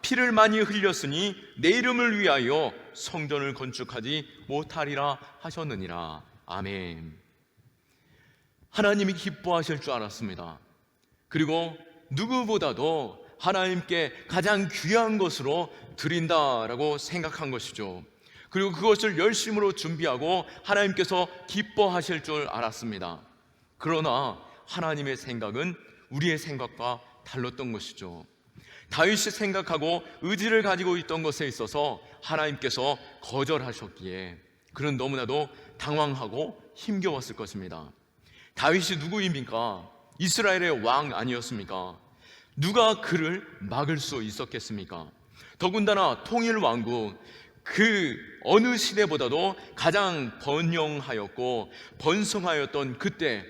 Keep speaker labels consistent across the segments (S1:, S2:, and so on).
S1: 피를 많이 흘렸으니 내 이름을 위하여 성전을 건축하지 못하리라 하셨느니라. 아멘. 하나님이 기뻐하실 줄 알았습니다. 그리고 누구보다도 하나님께 가장 귀한 것으로 드린다라고 생각한 것이죠. 그리고 그것을 열심으로 준비하고 하나님께서 기뻐하실 줄 알았습니다. 그러나 하나님의 생각은 우리의 생각과 달랐던 것이죠. 다윗이 생각하고 의지를 가지고 있던 것에 있어서 하나님께서 거절하셨기에 그는 너무나도 당황하고 힘겨웠을 것입니다. 다윗이 누구입니까? 이스라엘의 왕 아니었습니까? 누가 그를 막을 수 있었겠습니까? 더군다나 통일왕국, 그 어느 시대보다도 가장 번영하였고 번성하였던 그때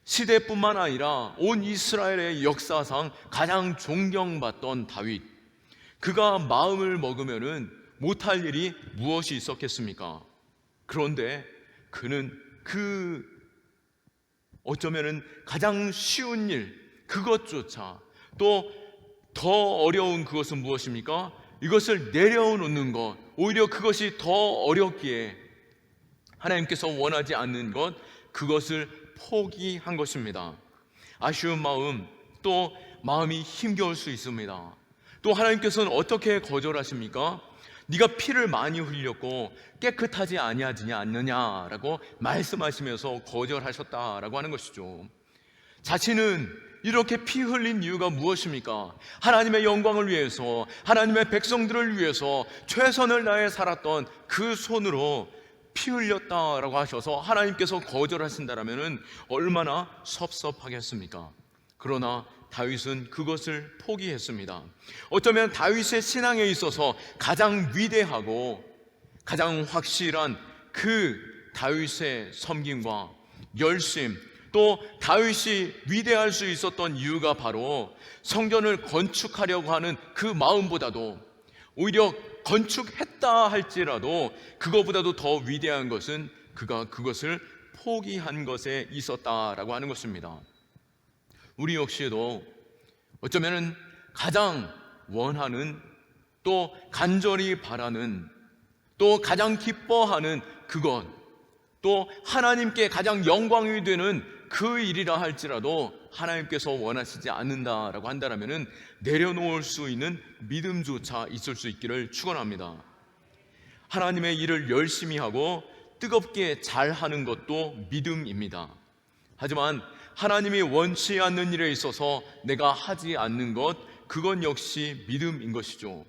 S1: 시대뿐만 아니라 온 이스라엘의 역사상 가장 존경받던 다윗, 그가 마음을 먹으면은 못할 일이 무엇이 있었겠습니까? 그런데 그는 어쩌면은 가장 쉬운 일, 그것조차, 또 더 어려운 그것은 무엇입니까? 이것을 내려놓는 것, 오히려 그것이 더 어렵기에 하나님께서 원하지 않는 것, 그것을 포기한 것입니다. 아쉬운 마음, 또 마음이 힘겨울 수 있습니다. 또 하나님께서는 어떻게 거절하십니까? 네가 피를 많이 흘렸고 깨끗하지 아니하지 않느냐라고 말씀하시면서 거절하셨다라고 하는 것이죠. 자신은 이렇게 피 흘린 이유가 무엇입니까? 하나님의 영광을 위해서, 하나님의 백성들을 위해서 최선을 다해 살았던 그 손으로 피 흘렸다라고 하셔서 하나님께서 거절하신다라면 얼마나 섭섭하겠습니까? 그러나 다윗은 그것을 포기했습니다. 어쩌면 다윗의 신앙에 있어서 가장 위대하고 가장 확실한 그 다윗의 섬김과 열심, 또 다윗이 위대할 수 있었던 이유가 바로 성전을 건축하려고 하는 그 마음보다도, 오히려 건축했다 할지라도 그것보다도 더 위대한 것은 그가 그것을 포기한 것에 있었다라고 하는 것입니다. 우리 역시도 어쩌면 가장 원하는, 또 간절히 바라는, 또 가장 기뻐하는 그것, 또 하나님께 가장 영광이 되는 그 일이라 할지라도 하나님께서 원하시지 않는다라고 한다면 내려놓을 수 있는 믿음조차 있을 수 있기를 축원합니다. 하나님의 일을 열심히 하고 뜨겁게 잘하는 것도 믿음입니다. 하지만 하나님이 원치 않는 일에 있어서 내가 하지 않는 것, 그건 역시 믿음인 것이죠.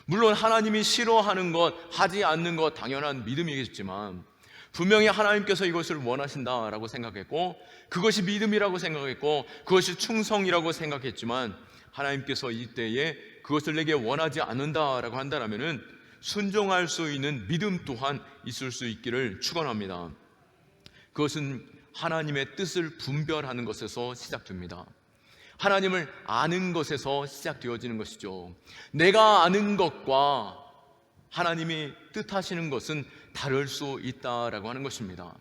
S1: 물론 하나님이 싫어하는 것, 하지 않는 것 당연한 믿음이겠지만 분명히 하나님께서 이것을 원하신다라고 생각했고 그것이 믿음이라고 생각했고 그것이 충성이라고 생각했지만 하나님께서 이때에 그것을 내게 원하지 않는다라고 한다면 순종할 수 있는 믿음 또한 있을 수 있기를 축원합니다. 그것은 하나님의 뜻을 분별하는 것에서 시작됩니다. 하나님을 아는 것에서 시작되어지는 것이죠. 내가 아는 것과 하나님이 뜻하시는 것은 다를 수 있다라고 하는 것입니다.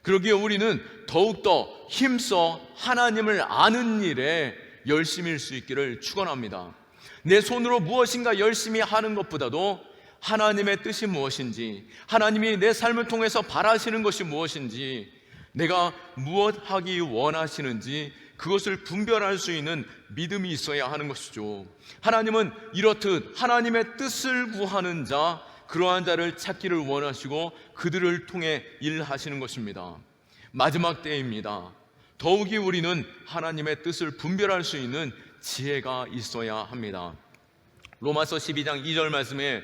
S1: 그러기에 우리는 더욱더 힘써 하나님을 아는 일에 열심일 수 있기를 축원합니다. 내 손으로 무엇인가 열심히 하는 것보다도 하나님의 뜻이 무엇인지, 하나님이 내 삶을 통해서 바라시는 것이 무엇인지, 내가 무엇 하기 원하시는지 그것을 분별할 수 있는 믿음이 있어야 하는 것이죠. 하나님은 이렇듯 하나님의 뜻을 구하는 자, 그러한 자를 찾기를 원하시고 그들을 통해 일하시는 것입니다. 마지막 때입니다. 더욱이 우리는 하나님의 뜻을 분별할 수 있는 지혜가 있어야 합니다. 로마서 12장 2절 말씀에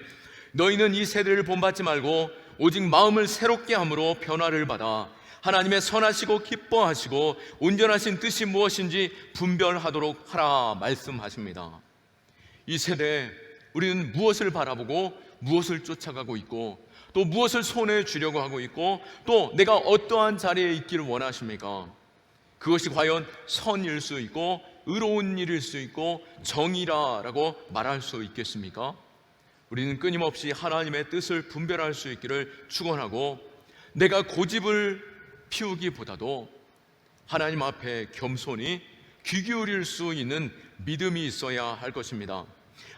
S1: 너희는 이 세대를 본받지 말고 오직 마음을 새롭게 함으로 변화를 받아 하나님의 선하시고 기뻐하시고 온전하신 뜻이 무엇인지 분별하도록 하라 말씀하십니다. 이 세대에 우리는 무엇을 바라보고 무엇을 쫓아가고 있고 또 무엇을 손에 쥐려고 하고 있고 또 내가 어떠한 자리에 있기를 원하십니까? 그것이 과연 선일 수 있고 의로운 일일 수 있고 정의라고 말할 수 있겠습니까? 우리는 끊임없이 하나님의 뜻을 분별할 수 있기를 축원하고 내가 고집을 피우기보다도 하나님 앞에 겸손히 귀 기울일 수 있는 믿음이 있어야 할 것입니다.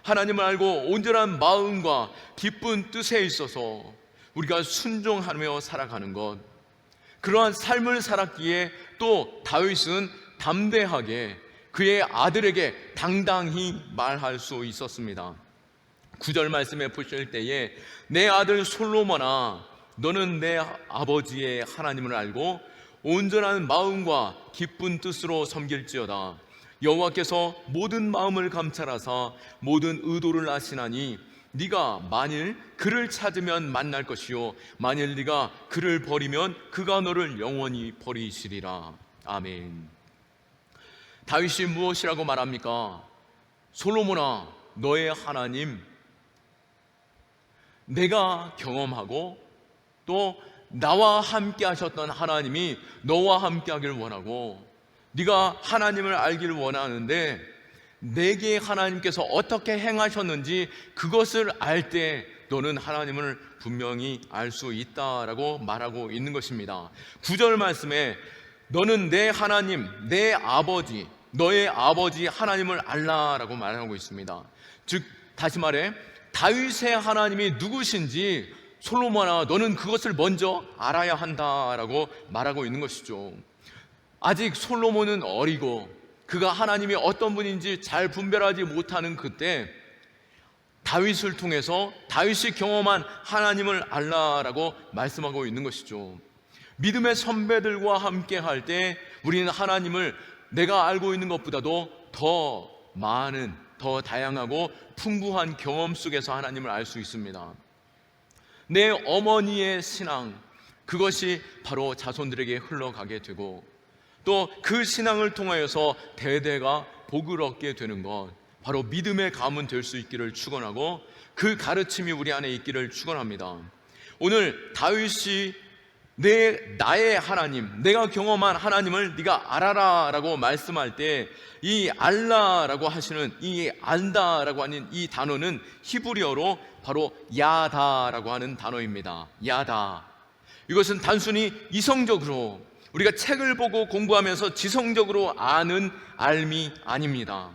S1: 하나님을 알고 온전한 마음과 기쁜 뜻에 있어서 우리가 순종하며 살아가는 것, 그러한 삶을 살았기에 또 다윗은 담대하게 그의 아들에게 당당히 말할 수 있었습니다. 9절 말씀에 보실 때에 내 아들 솔로몬아, 너는 내 아버지의 하나님을 알고 온전한 마음과 기쁜 뜻으로 섬길지어다. 여호와께서 모든 마음을 감찰하사 모든 의도를 아시나니 네가 만일 그를 찾으면 만날 것이요 만일 네가 그를 버리면 그가 너를 영원히 버리시리라. 아멘. 다윗이 무엇이라고 말합니까? 솔로몬아, 너의 하나님, 내가 경험하고 또 나와 함께 하셨던 하나님이 너와 함께 하길 원하고, 네가 하나님을 알기를 원하는데 내게 하나님께서 어떻게 행하셨는지 그것을 알 때 너는 하나님을 분명히 알 수 있다라고 말하고 있는 것입니다. 9절 말씀에 너는 내 하나님, 내 아버지, 너의 아버지 하나님을 알라라고 말하고 있습니다. 즉 다시 말해 다윗의 하나님이 누구신지 솔로몬아, 너는 그것을 먼저 알아야 한다라고 말하고 있는 것이죠. 아직 솔로몬은 어리고 그가 하나님이 어떤 분인지 잘 분별하지 못하는 그때 다윗을 통해서 다윗이 경험한 하나님을 알라라고 말씀하고 있는 것이죠. 믿음의 선배들과 함께 할 때 우리는 하나님을 내가 알고 있는 것보다도 더 많은, 더 다양하고 풍부한 경험 속에서 하나님을 알 수 있습니다. 내 어머니의 신앙, 그것이 바로 자손들에게 흘러가게 되고 또 그 신앙을 통하여서 대대가 복을 얻게 되는 것, 바로 믿음의 가문 될 수 있기를 축원하고 그 가르침이 우리 안에 있기를 축원합니다. 오늘 다윗이 나의 하나님, 내가 경험한 하나님을 네가 알아라 라고 말씀할 때 이 알라라고 하시는 이 안다라고 하는 이 단어는 히브리어로 바로 야다라고 하는 단어입니다. 야다. 이것은 단순히 이성적으로 우리가 책을 보고 공부하면서 지성적으로 아는 알미 아닙니다.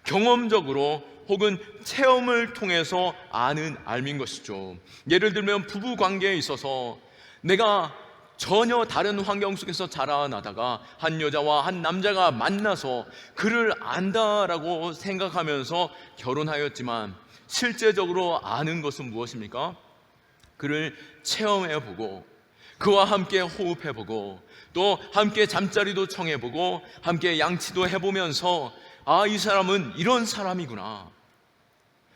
S1: 경험적으로 혹은 체험을 통해서 아는 알미인 것이죠. 예를 들면 부부 관계에 있어서 내가 전혀 다른 환경 속에서 자라나다가 한 여자와 한 남자가 만나서 그를 안다라고 생각하면서 결혼하였지만 실제적으로 아는 것은 무엇입니까? 그를 체험해보고 그와 함께 호흡해보고 또 함께 잠자리도 청해보고 함께 양치도 해보면서 아, 이 사람은 이런 사람이구나,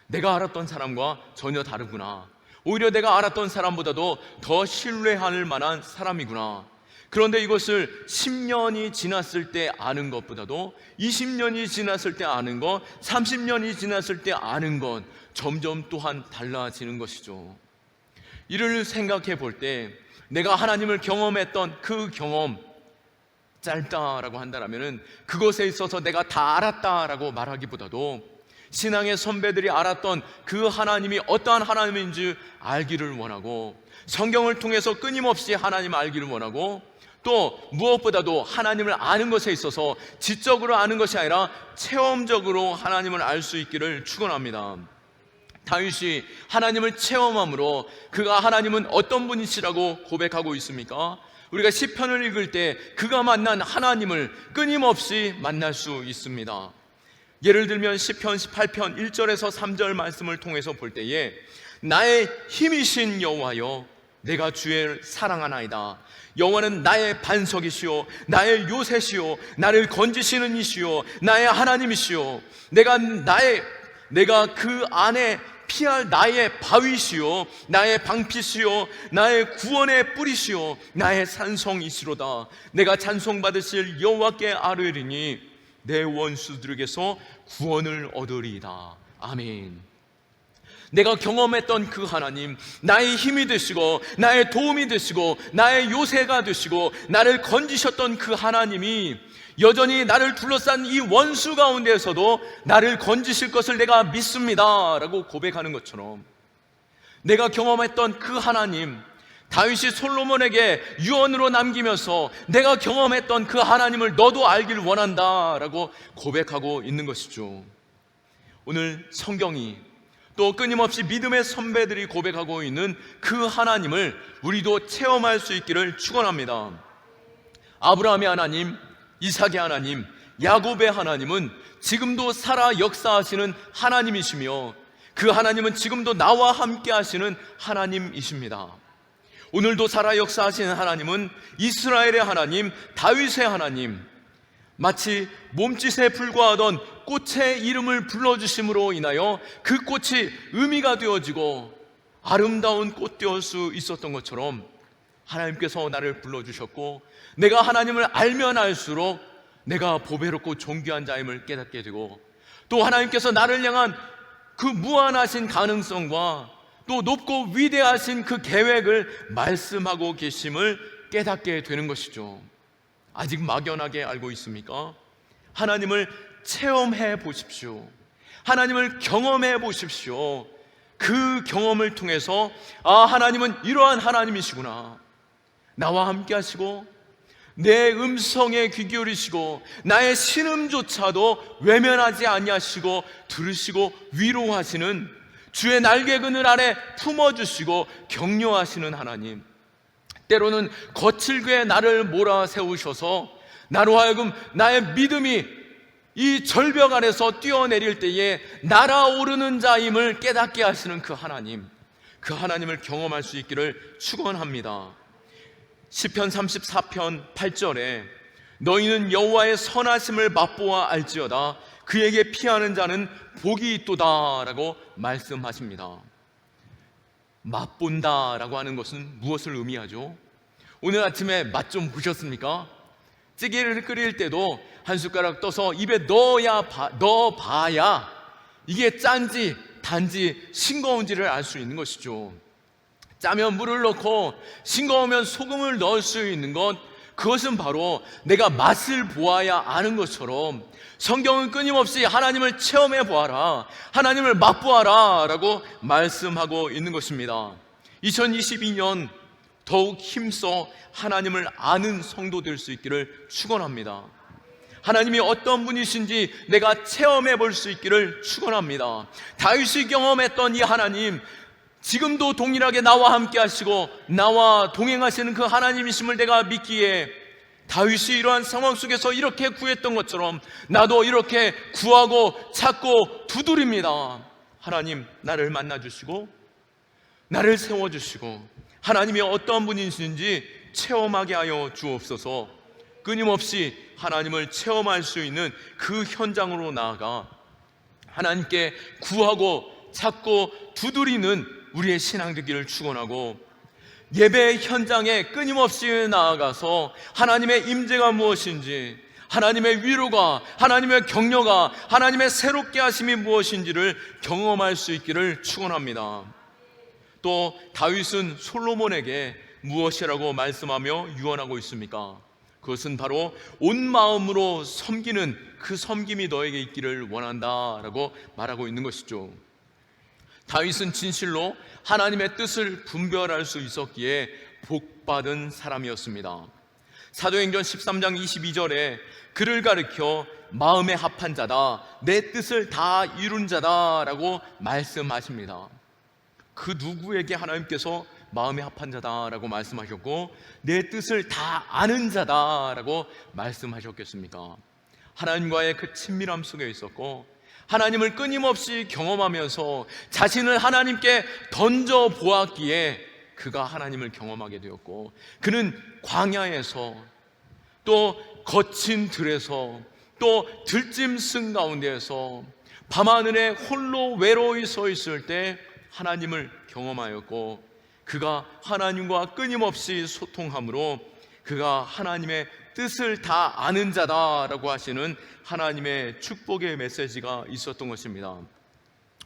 S1: 내가 알았던 사람과 전혀 다르구나, 오히려 내가 알았던 사람보다도 더 신뢰할 만한 사람이구나. 그런데 이것을 10년이 지났을 때 아는 것보다도 20년이 지났을 때 아는 것, 30년이 지났을 때 아는 것, 점점 또한 달라지는 것이죠. 이를 생각해 볼 때 내가 하나님을 경험했던 그 경험 짧다라고 한다면 그것에 있어서 내가 다 알았다라고 말하기보다도 신앙의 선배들이 알았던 그 하나님이 어떠한 하나님인지 알기를 원하고 성경을 통해서 끊임없이 하나님을 알기를 원하고 또 무엇보다도 하나님을 아는 것에 있어서 지적으로 아는 것이 아니라 체험적으로 하나님을 알 수 있기를 축원합니다. 다윗이 하나님을 체험함으로 그가 하나님은 어떤 분이시라고 고백하고 있습니까? 우리가 시편을 읽을 때 그가 만난 하나님을 끊임없이 만날 수 있습니다. 예를 들면 시편 18편 1절에서 3절 말씀을 통해서 볼 때에 나의 힘이신 여호와여, 내가 주의 사랑하나이다. 여호와는 나의 반석이시오, 나의 요새시오, 나를 건지시는 이시오, 나의 하나님이시오. 내가 그 안에 피할 나의 바위시오, 나의 방피시오, 나의 구원의 뿌리시오, 나의 산성이시로다. 내가 찬송받으실 여호와께 아뢰리니 내 원수들에게서 구원을 얻으리이다. 아멘. 내가 경험했던 그 하나님, 나의 힘이 되시고 나의 도움이 되시고 나의 요새가 되시고 나를 건지셨던 그 하나님이 여전히 나를 둘러싼 이 원수 가운데에서도 나를 건지실 것을 내가 믿습니다 라고 고백하는 것처럼 내가 경험했던 그 하나님, 다윗이 솔로몬에게 유언으로 남기면서 내가 경험했던 그 하나님을 너도 알기를 원한다 라고 고백하고 있는 것이죠. 오늘 성경이 또 끊임없이 믿음의 선배들이 고백하고 있는 그 하나님을 우리도 체험할 수 있기를 축원합니다. 아브라함의 하나님, 이삭의 하나님, 야곱의 하나님은 지금도 살아 역사하시는 하나님이시며 그 하나님은 지금도 나와 함께 하시는 하나님이십니다. 오늘도 살아 역사하시는 하나님은 이스라엘의 하나님, 다윗의 하나님, 마치 몸짓에 불과하던 꽃의 이름을 불러주심으로 인하여 그 꽃이 의미가 되어지고 아름다운 꽃 되었을 수 있었던 것처럼 하나님께서 나를 불러주셨고 내가 하나님을 알면 알수록 내가 보배롭고 존귀한 자임을 깨닫게 되고 또 하나님께서 나를 향한 그 무한하신 가능성과 또 높고 위대하신 그 계획을 말씀하고 계심을 깨닫게 되는 것이죠. 아직 막연하게 알고 있습니까? 하나님을 체험해 보십시오. 하나님을 경험해 보십시오. 그 경험을 통해서 하나님은 이러한 하나님이시구나, 나와 함께 하시고 내 음성에 귀 기울이시고 나의 신음조차도 외면하지 아니하시고 들으시고 위로하시는, 주의 날개 그늘 아래 품어주시고 격려하시는 하나님, 때로는 거칠게 나를 몰아세우셔서 나로 하여금 나의 믿음이 이 절벽 아래서 뛰어내릴 때에 날아오르는 자임을 깨닫게 하시는 그 하나님, 그 하나님을 경험할 수 있기를 축원합니다. 시편 34편 8절에 너희는 여호와의 선하심을 맛보아 알지어다 그에게 피하는 자는 복이 있도다 라고 말씀하십니다. 맛본다라고 하는 것은 무엇을 의미하죠? 오늘 아침에 맛 좀 보셨습니까? 찌개를 끓일 때도 한 숟가락 떠서 입에 넣어봐야 이게 짠지 단지 싱거운지를 알 수 있는 것이죠. 짜면 물을 넣고 싱거우면 소금을 넣을 수 있는 것, 그것은 바로 내가 맛을 보아야 아는 것처럼 성경은 끊임없이 하나님을 체험해 보아라, 하나님을 맛보아라 라고 말씀하고 있는 것입니다. 2022년 더욱 힘써 하나님을 아는 성도 될 수 있기를 축원합니다. 하나님이 어떤 분이신지 내가 체험해 볼 수 있기를 축원합니다. 다윗이 경험했던 이 하나님, 지금도 동일하게 나와 함께 하시고 나와 동행하시는 그 하나님이심을 내가 믿기에 다윗이 이러한 상황 속에서 이렇게 구했던 것처럼 나도 이렇게 구하고 찾고 두드립니다. 하나님, 나를 만나주시고 나를 세워주시고 하나님이 어떤 분이신지 체험하게 하여 주옵소서. 끊임없이 하나님을 체험할 수 있는 그 현장으로 나아가 하나님께 구하고 찾고 두드리는 우리의 신앙 되기를 축원하고, 예배 현장에 끊임없이 나아가서 하나님의 임재가 무엇인지, 하나님의 위로가, 하나님의 격려가, 하나님의 새롭게 하심이 무엇인지를 경험할 수 있기를 축원합니다. 또 다윗은 솔로몬에게 무엇이라고 말씀하며 유언하고 있습니까? 그것은 바로 온 마음으로 섬기는 그 섬김이 너에게 있기를 원한다라고 말하고 있는 것이죠. 다윗은 진실로 하나님의 뜻을 분별할 수 있었기에 복받은 사람이었습니다. 사도행전 13장 22절에 그를 가리켜 마음에 합한 자다, 내 뜻을 다 이룬 자다 라고 말씀하십니다. 그 누구에게 하나님께서 마음에 합한 자다라고 말씀하셨고 내 뜻을 다 아는 자다라고 말씀하셨겠습니까? 하나님과의 그 친밀함 속에 있었고 하나님을 끊임없이 경험하면서 자신을 하나님께 던져 보았기에 그가 하나님을 경험하게 되었고, 그는 광야에서 또 거친 들에서 또 들짐승 가운데에서 밤하늘에 홀로 외로이 서 있을 때 하나님을 경험하였고, 그가 하나님과 끊임없이 소통함으로 그가 하나님의 뜻을 다 아는 자다라고 하시는 하나님의 축복의 메시지가 있었던 것입니다.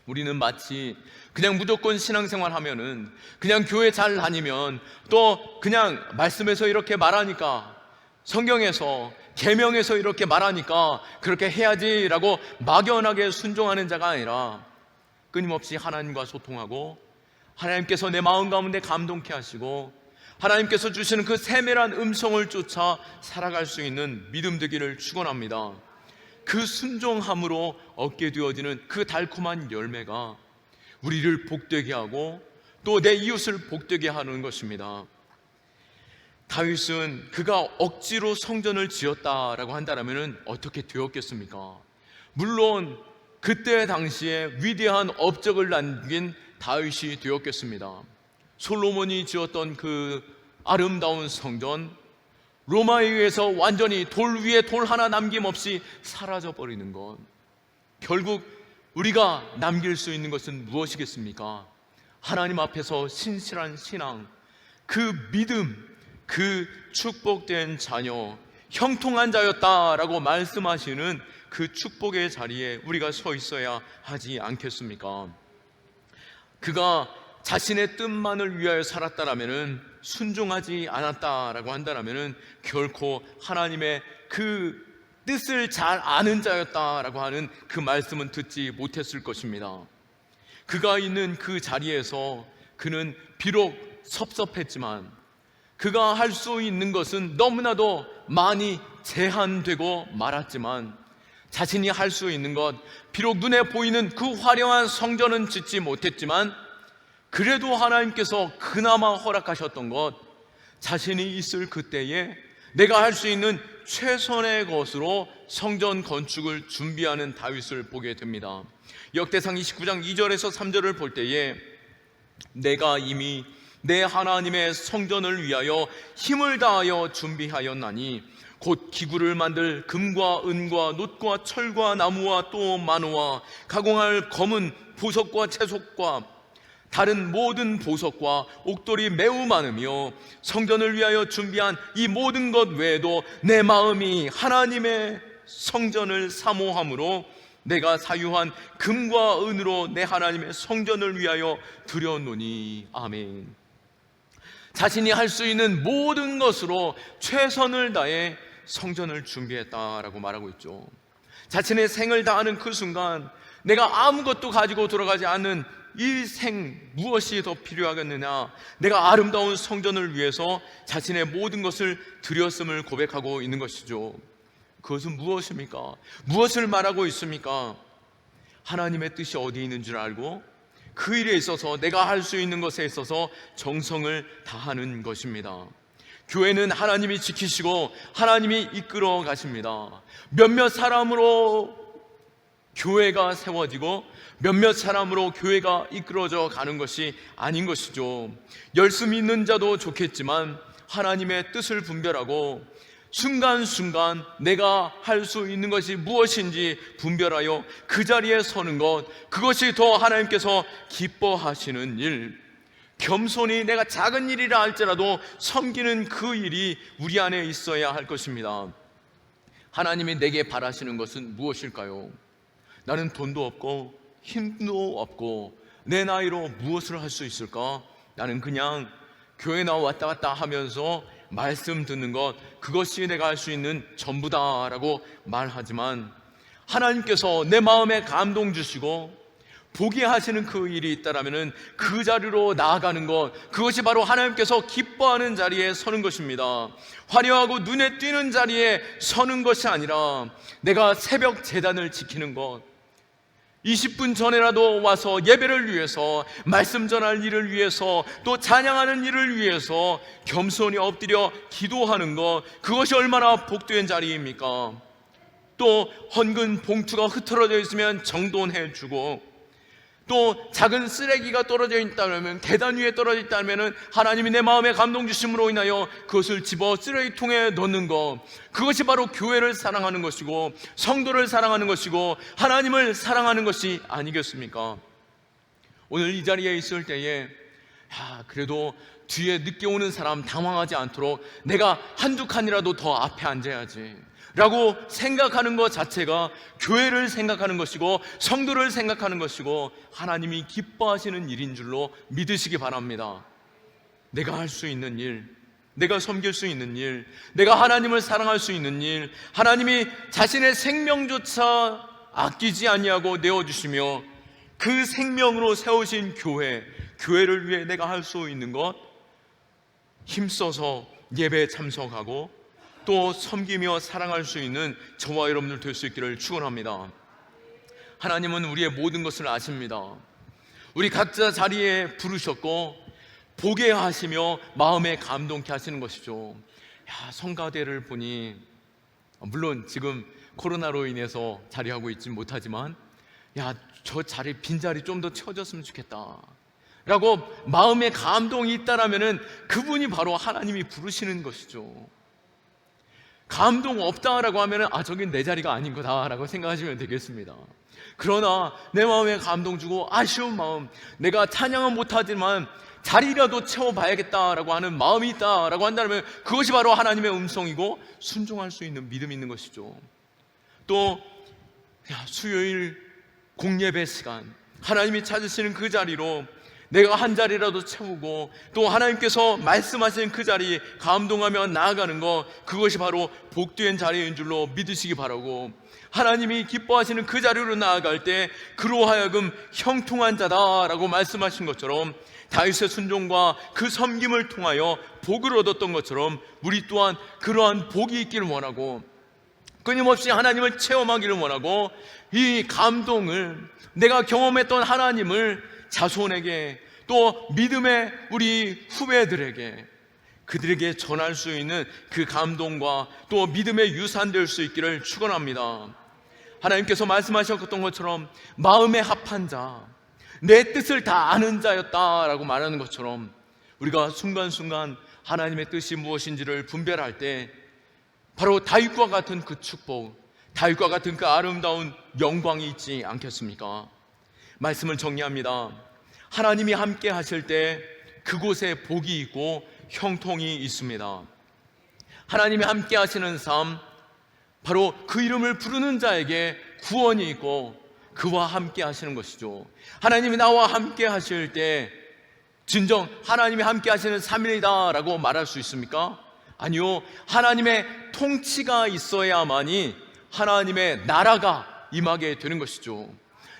S1: 우리는 마치 그냥 무조건 신앙생활 하면은, 그냥 교회 잘 다니면, 또 그냥 말씀에서 이렇게 말하니까, 성경에서 계명에서 이렇게 말하니까 그렇게 해야지라고 막연하게 순종하는 자가 아니라 끊임없이 하나님과 소통하고 하나님께서 내 마음 가운데 감동케 하시고 하나님께서 주시는 그 세밀한 음성을 쫓아 살아갈 수 있는 믿음 되기를 축원합니다. 그 순종함으로 얻게 되어지는 그 달콤한 열매가 우리를 복되게 하고 또 내 이웃을 복되게 하는 것입니다. 다윗은 그가 억지로 성전을 지었다라고 한다면 어떻게 되었겠습니까? 물론 그때 당시에 위대한 업적을 남긴 다윗이 되었겠습니다. 솔로몬이 지었던 그 아름다운 성전, 로마에 의해서 완전히 돌 위에 돌 하나 남김없이 사라져버리는 것, 결국 우리가 남길 수 있는 것은 무엇이겠습니까? 하나님 앞에서 신실한 신앙, 그 믿음, 그 축복된 자녀, 형통한 자였다라고 말씀하시는 그 축복의 자리에 우리가 서 있어야 하지 않겠습니까? 그가 자신의 뜻만을 위하여 살았다라면, 순종하지 않았다라고 한다라면 결코 하나님의 그 뜻을 잘 아는 자였다라고 하는 그 말씀은 듣지 못했을 것입니다. 그가 있는 그 자리에서 그는 비록 섭섭했지만 그가 할 수 있는 것은 너무나도 많이 제한되고 말았지만, 자신이 할 수 있는 것, 비록 눈에 보이는 그 화려한 성전은 짓지 못했지만 그래도 하나님께서 그나마 허락하셨던 것, 자신이 있을 그때에 내가 할 수 있는 최선의 것으로 성전 건축을 준비하는 다윗을 보게 됩니다. 역대상 29장 2절에서 3절을 볼 때에 내가 이미 내 하나님의 성전을 위하여 힘을 다하여 준비하였나니 곧 기구를 만들 금과 은과 놋과 철과 나무와 또 만호와 가공할 검은 보석과 채석과 다른 모든 보석과 옥돌이 매우 많으며 성전을 위하여 준비한 이 모든 것 외에도 내 마음이 하나님의 성전을 사모함으로 내가 사유한 금과 은으로 내 하나님의 성전을 위하여 드려노니. 아멘. 자신이 할 수 있는 모든 것으로 최선을 다해 성전을 준비했다라고 말하고 있죠. 자신의 생을 다하는 그 순간 내가 아무것도 가지고 돌아가지 않는 이 생 무엇이 더 필요하겠느냐, 내가 아름다운 성전을 위해서 자신의 모든 것을 드렸음을 고백하고 있는 것이죠. 그것은 무엇입니까? 무엇을 말하고 있습니까? 하나님의 뜻이 어디 있는 줄 알고 그 일에 있어서 내가 할 수 있는 것에 있어서 정성을 다하는 것입니다. 교회는 하나님이 지키시고 하나님이 이끌어 가십니다. 몇몇 사람으로 교회가 세워지고 몇몇 사람으로 교회가 이끌어져 가는 것이 아닌 것이죠. 열심히 있는 자도 좋겠지만 하나님의 뜻을 분별하고 순간순간 내가 할 수 있는 것이 무엇인지 분별하여 그 자리에 서는 것, 그것이 더 하나님께서 기뻐하시는 일, 겸손히 내가 작은 일이라 할지라도 섬기는 그 일이 우리 안에 있어야 할 것입니다. 하나님이 내게 바라시는 것은 무엇일까요? 나는 돈도 없고 힘도 없고 내 나이로 무엇을 할 수 있을까? 나는 그냥 교회 나와 왔다 갔다 하면서 말씀 듣는 것, 그것이 내가 할 수 있는 전부다라고 말하지만 하나님께서 내 마음에 감동 주시고 보게 하시는 그 일이 있다라면 그 자리로 나아가는 것, 그것이 바로 하나님께서 기뻐하는 자리에 서는 것입니다. 화려하고 눈에 띄는 자리에 서는 것이 아니라 내가 새벽 제단을 지키는 것, 20분 전에라도 와서 예배를 위해서, 말씀 전할 일을 위해서, 또 찬양하는 일을 위해서 겸손히 엎드려 기도하는 것, 그것이 얼마나 복된 자리입니까? 또 헌금 봉투가 흩어져 있으면 정돈해주고, 또 작은 쓰레기가 떨어져 있다면, 계단 위에 떨어져 있다면 하나님이 내 마음에 감동 주심으로 인하여 그것을 집어 쓰레기통에 넣는 것, 그것이 바로 교회를 사랑하는 것이고 성도를 사랑하는 것이고 하나님을 사랑하는 것이 아니겠습니까? 오늘 이 자리에 있을 때에 그래도 뒤에 늦게 오는 사람 당황하지 않도록 내가 한두 칸이라도 더 앞에 앉아야지 라고 생각하는 것 자체가 교회를 생각하는 것이고 성도를 생각하는 것이고 하나님이 기뻐하시는 일인 줄로 믿으시기 바랍니다. 내가 할 수 있는 일, 내가 섬길 수 있는 일, 내가 하나님을 사랑할 수 있는 일, 하나님이 자신의 생명조차 아끼지 아니하고 내어주시며 그 생명으로 세우신 교회를 위해 내가 할 수 있는 것, 힘써서 예배에 참석하고 또 섬기며 사랑할 수 있는 저와 여러분들 될 수 있기를 축원합니다. 하나님은 우리의 모든 것을 아십니다. 우리 각자 자리에 부르셨고 보게 하시며 마음에 감동케 하시는 것이죠. 성가대를 보니 물론 지금 코로나로 인해서 자리하고 있지 못하지만 저 자리 빈자리 좀 더 채워졌으면 좋겠다 라고 마음에 감동이 있다라면은 그분이 바로 하나님이 부르시는 것이죠. 감동 없다라고 하면은 저긴 내 자리가 아닌 거다라고 생각하시면 되겠습니다. 그러나 내 마음에 감동 주고 아쉬운 마음, 내가 찬양은 못하지만 자리라도 채워봐야겠다라고 하는 마음이 있다라고 한다면 그것이 바로 하나님의 음성이고 순종할 수 있는 믿음이 있는 것이죠. 또 수요일 공예배 시간, 하나님이 찾으시는 그 자리로 내가 한 자리라도 채우고 또 하나님께서 말씀하시는 그 자리 감동하며 나아가는 것, 그것이 바로 복된 자리인 줄로 믿으시기 바라고, 하나님이 기뻐하시는 그 자리로 나아갈 때 그로 하여금 형통한 자다라고 말씀하신 것처럼 다윗의 순종과 그 섬김을 통하여 복을 얻었던 것처럼 우리 또한 그러한 복이 있기를 원하고 끊임없이 하나님을 체험하기를 원하고 이 감동을, 내가 경험했던 하나님을 자손에게 또 믿음의 우리 후배들에게, 그들에게 전할 수 있는 그 감동과 또 믿음의 유산 될 수 있기를 축원합니다. 하나님께서 말씀하셨던 것처럼 마음에 합한 자, 내 뜻을 다 아는 자였다라고 말하는 것처럼 우리가 순간순간 하나님의 뜻이 무엇인지를 분별할 때 바로 다윗과 같은 그 축복, 다윗과 같은 그 아름다운 영광이 있지 않겠습니까? 말씀을 정리합니다. 하나님이 함께 하실 때 그곳에 복이 있고 형통이 있습니다. 하나님이 함께 하시는 삶, 바로 그 이름을 부르는 자에게 구원이 있고 그와 함께 하시는 것이죠. 하나님이 나와 함께 하실 때 진정 하나님이 함께 하시는 3일이다 라고 말할 수 있습니까? 아니요, 하나님의 통치가 있어야만이 하나님의 나라가 임하게 되는 것이죠.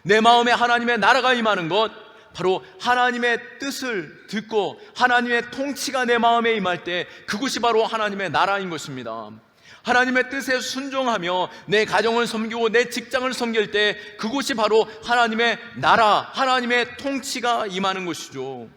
S1: 내 마음에 하나님의 나라가 임하는 것, 바로 하나님의 뜻을 듣고 하나님의 통치가 내 마음에 임할 때 그것이 바로 하나님의 나라인 것입니다. 하나님의 뜻에 순종하며 내 가정을 섬기고 내 직장을 섬길 때 그곳이 바로 하나님의 나라, 하나님의 통치가 임하는 것이죠.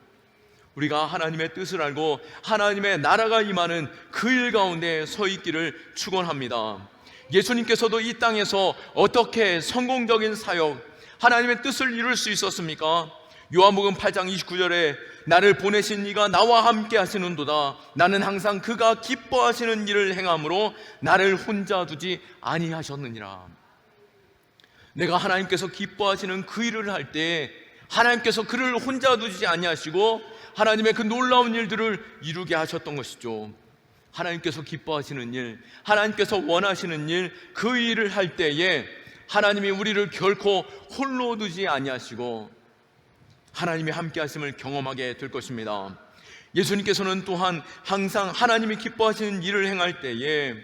S1: 우리가 하나님의 뜻을 알고 하나님의 나라가 임하는 그 일 가운데 서 있기를 축원합니다. 예수님께서도 이 땅에서 어떻게 성공적인 사역, 하나님의 뜻을 이룰 수 있었습니까? 요한복음 8장 29절에 나를 보내신 이가 나와 함께 하시는도다. 나는 항상 그가 기뻐하시는 일을 행함으로 나를 혼자 두지 아니하셨느니라. 내가 하나님께서 기뻐하시는 그 일을 할 때 하나님께서 그를 혼자 두지 아니하시고 하나님의 그 놀라운 일들을 이루게 하셨던 것이죠. 하나님께서 기뻐하시는 일, 하나님께서 원하시는 일, 그 일을 할 때에 하나님이 우리를 결코 홀로 두지 아니하시고 하나님이 함께 하심을 경험하게 될 것입니다. 예수님께서는 또한 항상 하나님이 기뻐하시는 일을 행할 때에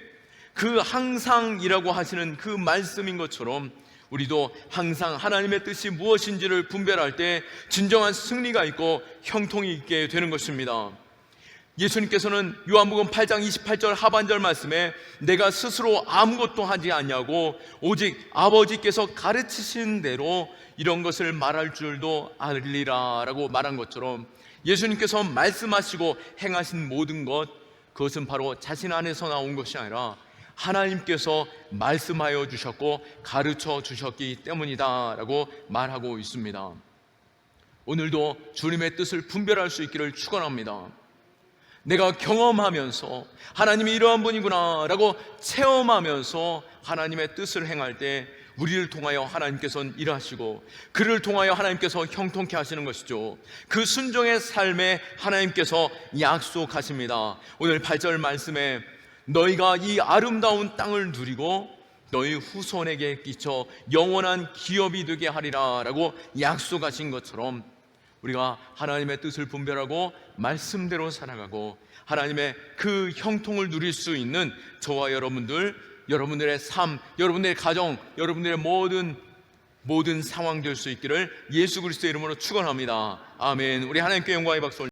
S1: 그 항상이라고 하시는 그 말씀인 것처럼 우리도 항상 하나님의 뜻이 무엇인지를 분별할 때 진정한 승리가 있고 형통이 있게 되는 것입니다. 예수님께서는 요한복음 8장 28절 하반절 말씀에 내가 스스로 아무것도 하지 않냐고 오직 아버지께서 가르치신 대로 이런 것을 말할 줄도 알리라 라고 말한 것처럼 예수님께서 말씀하시고 행하신 모든 것, 그것은 바로 자신 안에서 나온 것이 아니라 하나님께서 말씀하여 주셨고 가르쳐 주셨기 때문이다 라고 말하고 있습니다. 오늘도 주님의 뜻을 분별할 수 있기를 축원합니다. 내가 경험하면서 하나님이 이러한 분이구나 라고 체험하면서 하나님의 뜻을 행할 때 우리를 통하여 하나님께서는 일하시고 그를 통하여 하나님께서 형통케 하시는 것이죠. 그 순종의 삶에 하나님께서 약속하십니다. 오늘 8절 말씀에 너희가 이 아름다운 땅을 누리고 너희 후손에게 끼쳐 영원한 기업이 되게 하리라 라고 약속하신 것처럼 우리가 하나님의 뜻을 분별하고 말씀대로 살아가고 하나님의 그 형통을 누릴 수 있는 저와 여러분들, 여러분들의 삶, 여러분들의 가정, 여러분들의 모든 상황 될 수 있기를 예수 그리스도의 이름으로 축원합니다. 아멘. 우리 하나님께 영광의 박수 올립니다.